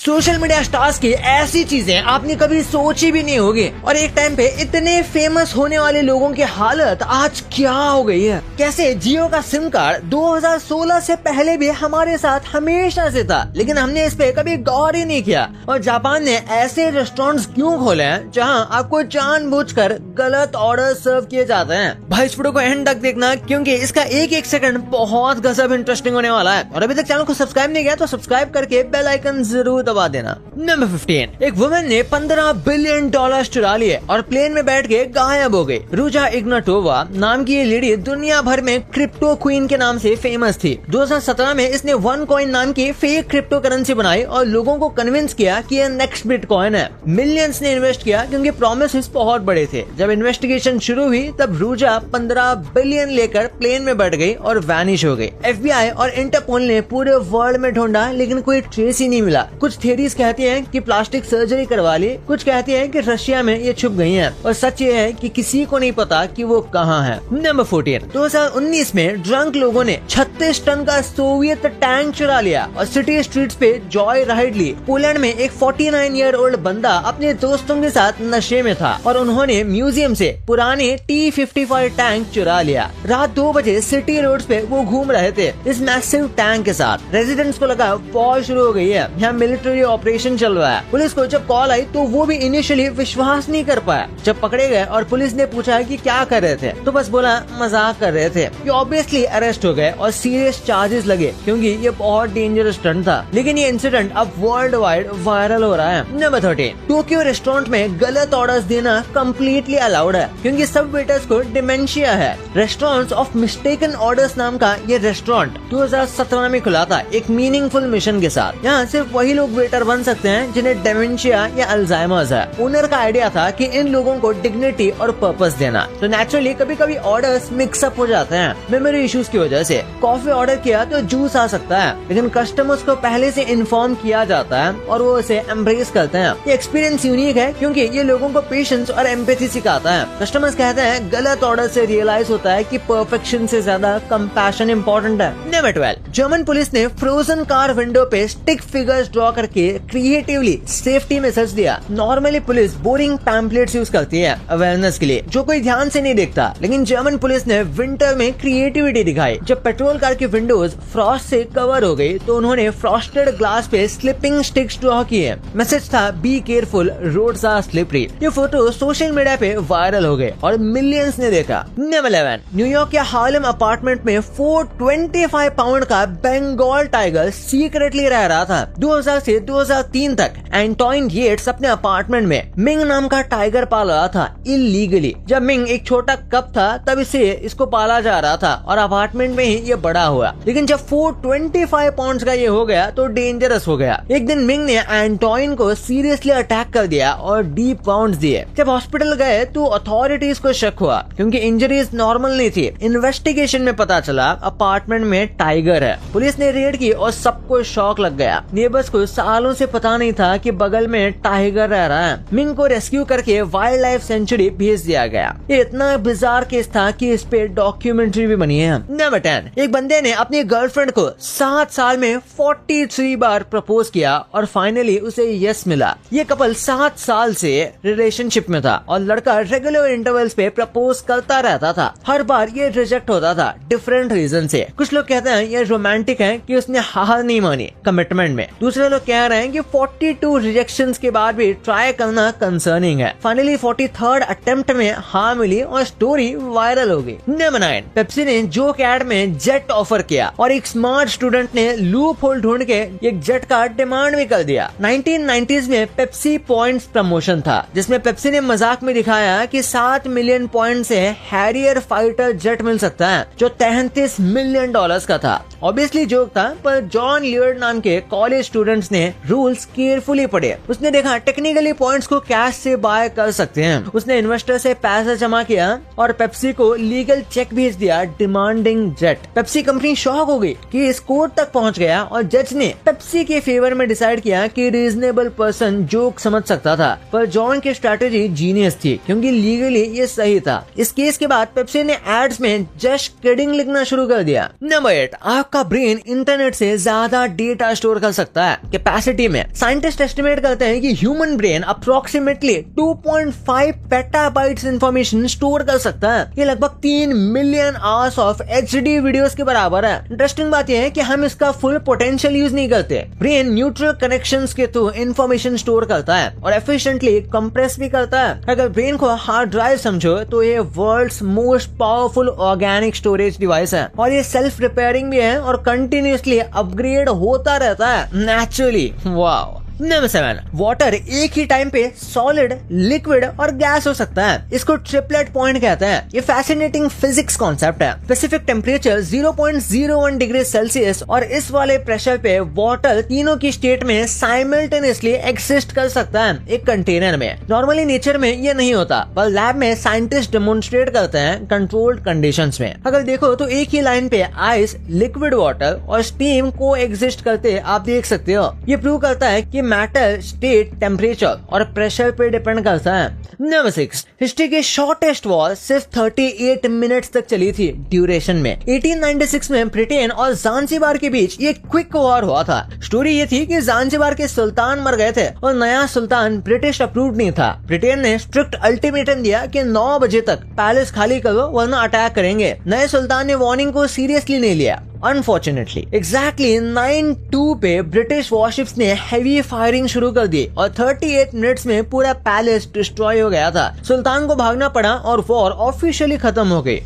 Social media stars की ऐसी चीजें आपने कभी सोची भी नहीं होगी और एक टाइम पे इतने फेमस होने वाले लोगों की हालत आज क्या हो गई है। कैसे जियो का सिम कार्ड 2016 से पहले भी हमारे साथ हमेशा से था, लेकिन हमने इस पे कभी गौर ही नहीं किया। और जापान ने ऐसे रेस्टोरेंट्स क्यों खोले हैं जहां आपको जानबूझकर गलत ऑर्डर सर्व किए जाते हैं। भाई इस वीडियो को एंड तक देखना, क्योंकि इसका एक एक सेकंड बहुत गजब इंटरेस्टिंग होने वाला है। और अभी तक चैनल को सब्सक्राइब नहीं किया तो सब्सक्राइब करके बेल आइकन जरूर दबा देना। नंबर 15, एक वुमेन ने $15 बिलियन चुरा लिए और प्लेन में बैठ के गायब हो गई। रूजा इग्नाटोवा नाम की ये लेडी दुनिया भर में क्रिप्टो क्वीन के नाम से फेमस थी। 2017 में इसने OneCoin नाम की फेक क्रिप्टो करेंसी बनाई और लोगों को कन्विंस किया कि ये नेक्स्ट बिटकॉइन है। मिलियंस ने इन्वेस्ट किया क्योंकि प्रोमिसेस बहुत बड़े थे। जब इन्वेस्टिगेशन शुरू हुई तब रूजा 15 बिलियन लेकर प्लेन में बैठ गई और वैनिश हो गई। FBI और इंटरपोल ने पूरे वर्ल्ड में ढूंढा लेकिन कोई ट्रेस ही नहीं मिला। कुछ थ्योरीज कहती हैं कि प्लास्टिक सर्जरी करवा ली, कुछ कहती हैं कि रशिया में ये छुप गई हैं और सच ये है कि किसी को नहीं पता कि वो कहाँ है। नंबर 14, 2019 में ड्रंक लोगों ने 36 टन का सोवियत टैंक चुरा लिया और सिटी स्ट्रीट्स पे जॉय राइड ली। पोलैंड में एक 49 ईयर ओल्ड बंदा अपने दोस्तों के साथ नशे में था और उन्होंने म्यूजियम से पुराने T-55 टैंक चुरा लिया। रात 2 बजे सिटी रोड्स पे वो घूम रहे थे इस मैसिव टैंक के साथ। रेजिडेंट्स को लगा वॉर शुरू हो गई है, यहाँ मिलिट्री ऑपरेशन चल रहा है। पुलिस को जब कॉल आई तो वो भी इनिशियली विश्वास नहीं कर पाया। जब पकड़े गए और पुलिस ने पूछा कि क्या कर रहे थे तो बस बोला मजाक कर रहे थे। ये ऑब्वियसली अरेस्ट हो गए और सीरियस चार्जेस लगे क्योंकि ये बहुत डेंजरस स्टंट था। लेकिन ये इंसिडेंट अब वर्ल्ड वाइड वायरल हो रहा है। नंबर 13, टोक्यो रेस्टोरेंट में गलत ऑर्डर्स देना कम्प्लीटली अलाउड है क्योंकि सब वेटर्स को डिमेंशिया है। रेस्टोरेंट्स ऑफ मिस्टेकन ऑर्डर्स नाम का ये रेस्टोरेंट 2017 में खुला था एक मीनिंगफुल मिशन के साथ। यहाँ सिर्फ वही लोग वेटर बन सकते हैं जिन्हें डिमेंशिया या अल्जाइमर्स है। ओनर का आइडिया था कि इन लोगों को डिग्निटी और पर्पस देना। तो नेचुरली कभी कभी ऑर्डर्स मिक्स अप हो जाते हैं मेमोरी इश्यूज की वजह से। कॉफी ऑर्डर किया तो जूस आ सकता है, लेकिन कस्टमर्स को पहले से इन्फॉर्म किया जाता है और वो इसे एम्ब्रेस करते हैं। ये एक्सपीरियंस यूनिक है क्योंकि ये लोगों को पेशेंस और एम्पैथी सिखाता है। कस्टमर्स कहते हैं गलत ऑर्डर से रियलाइज होता है कि परफेक्शन से ज्यादा कंपैशन इम्पोर्टेंट है। नंबर 12, जर्मन पुलिस ने फ्रोजन कार विंडो पे स्टिक फिगर्स ड्रॉ करके क्रिएटिवली सेफ्टी मैसेज दिया। Normally police boring pamphlets use करती है अवेयरनेस के लिए जो कोई ध्यान से नहीं देखता, लेकिन जर्मन पुलिस ने विंटर में क्रिएटिविटी दिखाई। जब पेट्रोल कार की विंडोज फ्रॉस्ट से कवर हो गई तो उन्होंने फ्रॉस्टेड ग्लास पे स्लिपिंग स्टिक्स ड्रॉ किए। मैसेज था be careful, roads are slippery. ये फोटो सोशल मीडिया पे वायरल हो गए और मिलियंस ने देखा। नंबर 11, न्यूयॉर्क के हार्लेम अपार्टमेंट में 425 पाउंड का बंगाल टाइगर सीक्रेटली रह रहा था। 2000 से 2003 तक एंटोइन येट्स अपने अपार्टमेंट में मिंग नाम का टाइगर पाल रहा था इलीगली। जब मिंग एक छोटा कप था तब इसको पाला जा रहा था और अपार्टमेंट में ही ये बड़ा हुआ, लेकिन जब 425 पाउंड का ये हो गया तो डेंजरस हो गया। एक दिन मिंग ने एंटोइन को सीरियसली अटैक कर दिया और डीप वाउंड्स दिए। जब हॉस्पिटल गए तो अथॉरिटीज को शक हुआ क्योंकि इंजरीज नॉर्मल नहीं थी। इन्वेस्टिगेशन में पता चला अपार्टमेंट में टाइगर है। पुलिस ने रेड की और सबको शॉक लग गया। नेबर्स को सालों से पता नहीं था कि बगल में टाइगर रह रहा है। मिंग को रेस्क्यू करके वाइल्ड लाइफ सेंचुरी भेज दिया गया। ये इतना बिजार केस था कि इस पे डॉक्यूमेंट्री भी बनी है। नंबर 10, एक बंदे ने अपनी गर्लफ्रेंड को 7 साल में 43 बार प्रपोज किया और फाइनली उसे यस मिला। ये कपल 7 साल से रिलेशनशिप में था और लड़का रेगुलर इंटरवल्स पे प्रपोज करता रहता था। हर बार ये रिजेक्ट होता था डिफरेंट रीजन से। कुछ लोग कहते हैं ये रोमांटिक है कि उसने हार नहीं मानी कमिटमेंट में। दूसरे लोग कह रहे हैं कि 42 रिजेक्शंस के बाद भी ट्राई करना कंसर्निंग है। फाइनली 43rd अटेम्प्ट में हाँ मिली और स्टोरी वायरल हो गई। नंबर 9, पेप्सी ने जोक एड में जेट ऑफर किया और एक स्मार्ट स्टूडेंट ने लूप होल ढूंढ के एक जेट का डिमांड भी कर दिया। 1990s में पेप्सी पॉइंट्स प्रमोशन था जिसमें पेप्सी ने मजाक में दिखाया कि 7 मिलियन पॉइंट से हैरियर फाइटर जेट मिल सकता है जो $33 मिलियन का था। ऑब्वियसली जोक था, पर जॉन लियर्ड नाम के कॉलेज स्टूडेंट्स ने रूल्स केयरफुली केयरफुली पढ़े। उसने देखा टेक्निकली पॉइंट्स को कैश से बाय कर सकते हैं। उसने इन्वेस्टर से पैसा जमा किया और पेप्सी को लीगल चेक भेज दिया demanding jet. Pepsi company shock हो गई कि इस कोर्ट तक पहुंच गया और जज ने पेप्सी के फेवर में डिसाइड किया कि रीजनेबल पर्सन जोक समझ सकता था, पर जॉन की स्ट्रैटेजी जीनियस थी क्योंकि लीगली ये सही था। इस केस के बाद पेप्सी ने एड्स में जस्ट किडिंग लिखना शुरू कर दिया। नंबर 8, आपका ब्रेन इंटरनेट से ज्यादा डेटा स्टोर कर सकता है। कैपेसिटी में साइंटिस्ट एस्टिमेट करते हैं कि human brain approximately 2.5 petabytes information store कर सकता है। ये लगभग 3 million hours of HD videos के बराबर है। इंटरेस्टिंग बात यह है कि हम इसका फुल पोटेंशियल यूज नहीं करते। ब्रेन न्यूट्रल कनेक्शंस के थ्रू इंफॉर्मेशन स्टोर करता है और एफिशिएंटली कंप्रेस भी करता है। अगर ब्रेन को हार्ड ड्राइव समझो तो ये world's most powerful organic storage device है और ये सेल्फ रिपेयरिंग भी है और कंटिन्यूअसली अपग्रेड होता रहता है नेचुरली। वाओ। नंबर 7, वाटर एक ही टाइम पे सॉलिड, लिक्विड और गैस हो सकता है। इसको ट्रिपलेट पॉइंट कहते हैं। ये फैसिनेटिंग फिजिक्स कॉन्सेप्ट है। स्पेसिफिक टेम्परेचर 0.01 डिग्री सेल्सियस और इस वाले प्रेशर पे वाटर तीनों की स्टेट में साइमल्टेनियसली एग्जिस्ट कर सकता है एक कंटेनर में। नॉर्मली नेचर में ये नहीं होता, पर लैब में साइंटिस्ट डेमोन्स्ट्रेट करते हैं कंट्रोल्ड कंडीशंस में। अगर देखो तो एक ही लाइन पे आइस, लिक्विड वाटर और स्टीम को एग्जिस्ट करते आप देख सकते हो। ये प्रूव करता है कि मैटर स्टेट, टेम्परेचर और प्रेशर पे डिपेंड करता है। नंबर 6, हिस्ट्री के शॉर्टेस्ट वॉर सिर्फ 38 मिनट्स तक चली थी ड्यूरेशन में। 1896 में ब्रिटेन और ज़ांज़िबार के बीच ये क्विक वॉर हुआ था। स्टोरी ये थी कि ज़ांज़िबार के सुल्तान मर गए थे और नया सुल्तान ब्रिटिश अप्रूव्ड नहीं था। ब्रिटेन ने स्ट्रिक्ट अल्टीमेटम दिया कि 9 बजे तक पैलेस खाली करो वरना अटैक करेंगे। नए सुल्तान ने वार्निंग को सीरियसली नहीं लिया। अनफॉर्चुनेटली एग्जैक्टली 9:02 पे ब्रिटिश वॉरशिप्स ने हैवी फायरिंग शुरू कर दी और 38 मिनट्स में पूरा पैलेस डिस्ट्रॉय हो गया था। सुल्तान को भागना पड़ा और वॉर ऑफिशियली खत्म हो गई।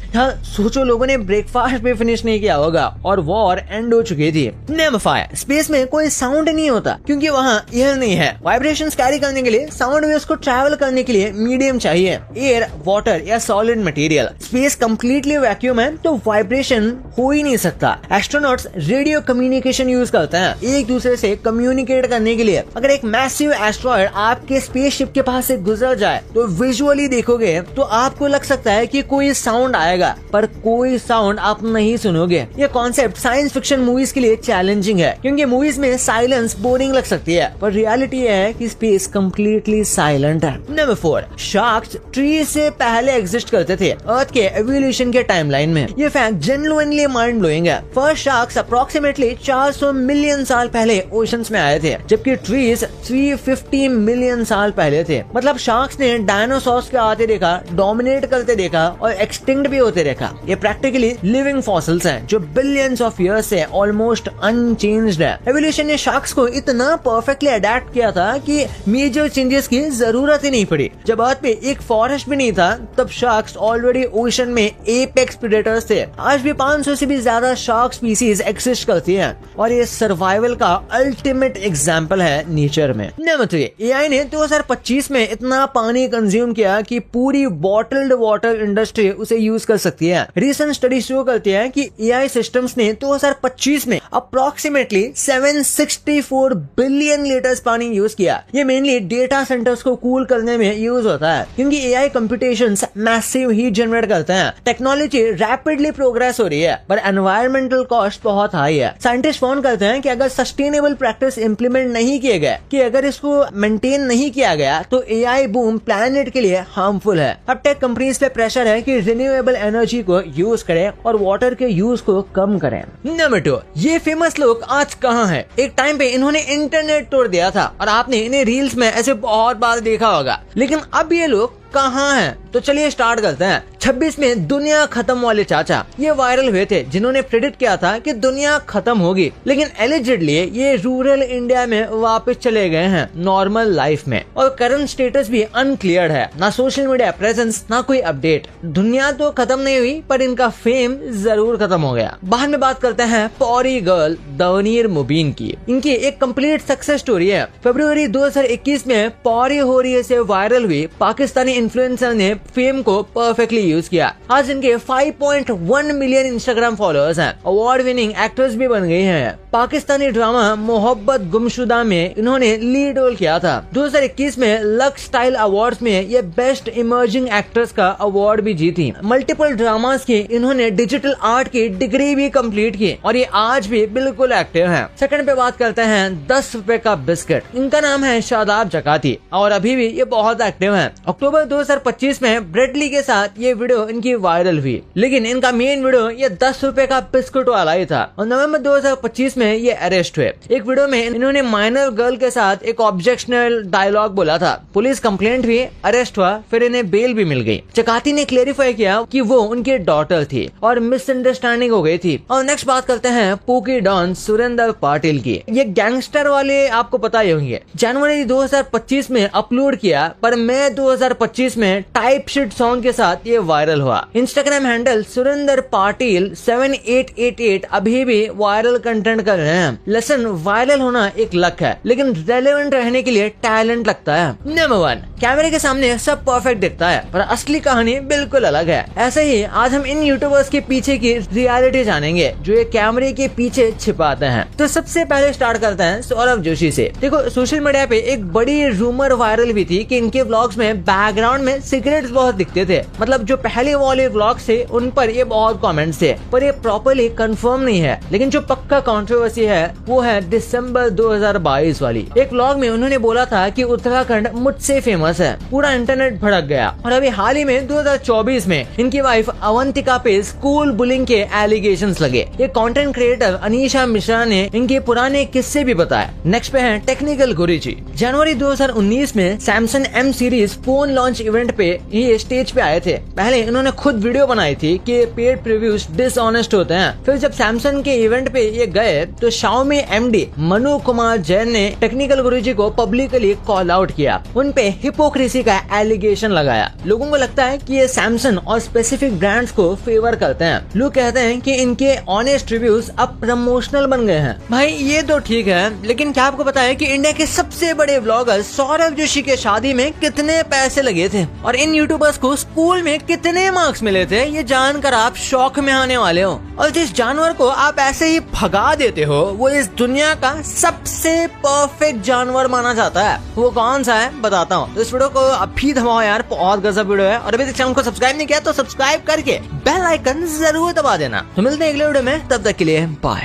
सोचो लोगों ने ब्रेकफास्ट भी फिनिश नहीं किया होगा और वॉर एंड हो चुकी थी। नंबर 5, स्पेस में कोई साउंड नहीं होता क्योंकि वहाँ एयर नहीं है। वाइब्रेशंस कैरी करने के लिए, साउंड वेव्स को ट्रैवल करने के लिए मीडियम चाहिए, एयर, वाटर या solid material. Space completely vacuum है तो वाइब्रेशन हो ही नहीं सकता। एस्ट्रोनॉट्स रेडियो कम्युनिकेशन यूज करते हैं एक दूसरे से कम्युनिकेट करने के लिए। अगर एक मैसिव एस्ट्रॉयड आपके स्पेसशिप के पास से गुजर जाए तो विजुअली देखोगे तो आपको लग सकता है कि कोई साउंड आएगा, पर कोई साउंड आप नहीं सुनोगे। ये कॉन्सेप्ट साइंस फिक्शन मूवीज के लिए चैलेंजिंग है क्योंकि मूवीज में साइलेंस बोरिंग लग सकती है, पर रियलिटी है कि स्पेस कंप्लीटली साइलेंट है। नंबर 4, शार्क्स ट्री से पहले एग्जिस्ट करते थे अर्थ के एवोल्यूशन के टाइमलाइन में। ये फैक्ट जेन्युइनली माइंड ब्लोइंग है। फर्स्ट शार्क्स अप्रोक्सीमेटली 400 मिलियन साल पहले ओशंस में आए थे, जबकि ट्रीज 350 मिलियन साल पहले थे। मतलब शार्क्स ने डायनासोर्स के आते देखा, डोमिनेट करते देखा और एक्सटिंक्ट भी होते देखा। ये प्रैक्टिकली लिविंग फॉसिल्स हैं जो बिलियंस ऑफ ईयर्स से ऑलमोस्ट अनचेंज्ड है। एवोल्यूशन ने शार्क्स को इतना परफेक्टली अडेप्ट किया था कि मेजर चेंजेस की जरूरत ही नहीं पड़ी। जब अर्थ पे एक फॉरेस्ट भी नहीं था तब शार्क्स ऑलरेडी ओशन में एपेक्स प्रेडेटर्स थे। आज भी 500 से भी ज्यादा शार्क स्पीसीज एक्सिस्ट करती हैं और ये सर्वाइवल का अल्टीमेट एग्जाम्पल है नेचर में। नंबर 3, एआई ने 2025 में इतना पानी कंज्यूम किया कि पूरी बॉटल्ड वाटर इंडस्ट्री उसे यूज कर सकती है। रिसेंट स्टडी शो करती है कि एआई सिस्टम्स ने 2025 में अप्रोक्सीमेटली 764 बिलियन लीटर्स पानी यूज किया। ये मेनली डेटा सेंटर्स को कूल करने में यूज होता है क्योंकि AI computations massive heat generate करते हैं। टेक्नोलॉजी रैपिडली प्रोग्रेस हो रही है पर एनवायरमेंटल कॉस्ट बहुत हाई है। साइंटिस्ट फोन करते हैं कि अगर सस्टेनेबल प्रैक्टिस इंप्लीमेंट नहीं किए गए, कि अगर इसको मेंटेन नहीं किया गया तो एआई बूम प्लैनेट के लिए हार्मफुल है। अब टेक कंपनीज पे प्रेशर है कि रिन्यूएबल एनर्जी को यूज करें और वाटर के यूज को कम करें। नंबर 2, ये फेमस लोग आज कहाँ हैं? एक टाइम पे इन्होंने इंटरनेट तोड़ दिया था और आपने इन्हें रील्स में ऐसे बहुत बार देखा होगा, लेकिन अब ये लोग कहाँ हैं? तो चलिए स्टार्ट करते हैं। 26 में दुनिया खत्म वाले चाचा ये वायरल हुए थे जिन्होंने प्रेडिक्ट किया था कि दुनिया खत्म होगी, लेकिन एलिजिडली ये रूरल इंडिया में वापस चले गए हैं नॉर्मल लाइफ में और करंट स्टेटस भी अनक्लियर है। ना सोशल मीडिया प्रेजेंस, ना कोई अपडेट। दुनिया तो खत्म नहीं हुई पर इनका फेम जरूर खत्म हो गया। बाद में बात करते हैं पौरी गर्ल दवनीर मुबीन की। इनकी एक कंप्लीट सक्सेस स्टोरी है। फरवरी 2021 में पौरी हो रही से वायरल हुई पाकिस्तानी इन्फ्लुएंसर ने फेम को परफेक्टली यूज किया। आज इनके 5.1 मिलियन इंस्टाग्राम फॉलोअर्स हैं। अवार्ड विनिंग एक्ट्रेस भी बन गई हैं। पाकिस्तानी ड्रामा मोहब्बत गुमशुदा में इन्होंने लीड रोल किया था। 2021 में लक्स स्टाइल अवार्ड्स में ये बेस्ट इमर्जिंग एक्ट्रेस का अवार्ड भी जीती। मल्टीपल ड्रामास की इन्होंने डिजिटल आर्ट की डिग्री भी कंप्लीट की और ये आज भी बिल्कुल एक्टिव हैं। सेकंड पे बात करते हैं 10 रुपए का बिस्किट। इनका नाम है शादाब जकाती और अभी भी ये बहुत एक्टिव हैं। अक्टूबर 2025 में ब्रेडली के साथ ये वीडियो इनकी वायरल हुई, लेकिन इनका मेन वीडियो ये 10 रुपए का बिस्कुट वाला ही था और नवंबर 2025 में ये अरेस्ट हुए। एक वीडियो में इन्होंने माइनर गर्ल के साथ एक ऑब्जेक्शनल डायलॉग बोला था। पुलिस कंप्लेंट हुई, अरेस्ट हुआ, फिर इन्हें बेल भी मिल गई। जकाती ने क्लेरिफाई किया कि वो उनकी डॉटर थी और मिसअंडरस्टैंडिंग हो गई थी। और नेक्स्ट बात करते हैं पूकी डॉन सुरेंद्र पाटिल की। ये गैंगस्टर वाले आपको पता ही होंगे। जनवरी 2025 में अपलोड किया, पर मई 2025 में टाइप शिट सॉन्ग के साथ ये वायरल हुआ। इंस्टाग्राम हैंडल सुरेंद्र पाटिल 7888 अभी भी वायरल कंटेंट कर रहे हैं। लेसन वायरल होना एक लक है, लेकिन रेलेवेंट रहने के लिए टैलेंट लगता है। नंबर 1, कैमरे के सामने सब परफेक्ट दिखता है, पर असली कहानी बिल्कुल अलग है। ऐसे ही आज हम इन यूट्यूबर्स के पीछे की रियलिटी जानेंगे जो ये कैमरे के पीछे छिपाते हैं। तो सबसे पहले स्टार्ट करते हैं सौरभ जोशी से। देखो, सोशल मीडिया पे एक बड़ी रूमर वायरल हुई थी कि इनके व्लॉग्स में बैकग्राउंड में सिगरेट्स बहुत दिखते थे। मतलब जो पहले वाले व्लॉग्स थे उन पर ये बहुत कमेंट्स थे, पर ये प्रॉपर्ली कंफर्म नहीं है। लेकिन जो पक्का कंट्रोवर्सी है वो है दिसंबर 2022 वाली। एक व्लॉग में उन्होंने बोला था कि उत्तराखंड मुझसे फेमस है। पूरा इंटरनेट भड़क गया। और अभी हाल ही में 2024 में इनकी वाइफ अवंतिका पे स्कूल बुलिंग के एलिगेशंस लगे। ये कंटेंट क्रिएटर अनीशा मिश्रा ने इनके पुराने किस्से भी बताए। नेक्स्ट पे है टेक्निकल गुरुजी। जनवरी 2019 में Samsung M series phone launch event पे ये स्टेज पे आए थे। पहले इन्होंने खुद वीडियो बनाई थी कि पेड प्रीव्यूज डिसऑनेस्ट होते हैं। फिर जब सैमसंग के इवेंट पे ये गए तो Xiaomi MD मनु कुमार जैन ने टेक्निकल गुरुजी को पब्लिकली कॉल आउट किया। उन पे हिपोक्रेसी का एलिगेशन लगाया। लोगों को लगता है कि ये सैमसंग और स्पेसिफिक ब्रांड्स को फेवर करते हैं। लोग कहते हैं कि इनके ऑनेस्ट रिव्यूज अब प्रमोशनल बन गए हैं। भाई ये तो ठीक है, लेकिन क्या आपको पता है कि इंडिया के सबसे बड़े ब्लॉगर सौरभ जोशी के शादी में कितने पैसे लगे थे और इन यूट्यूबर्स को स्कूल में कितने मार्क्स मिले थे? ये जानकर आप शौक में आने वाले हो। और जिस जानवर को आप ऐसे ही भगा देते हो वो इस दुनिया का सबसे परफेक्ट जानवर माना जाता है। वो कौन सा है बताता हूँ। तो इस वीडियो को अभी दबाओ यार, बहुत गजब वीडियो है। और अभी तक चैनल को सब्सक्राइब नहीं किया तो सब्सक्राइब करके बेल आइकन जरूर दबा देना। तो मिलते हैं अगले वीडियो में, तब तक के लिए बाय।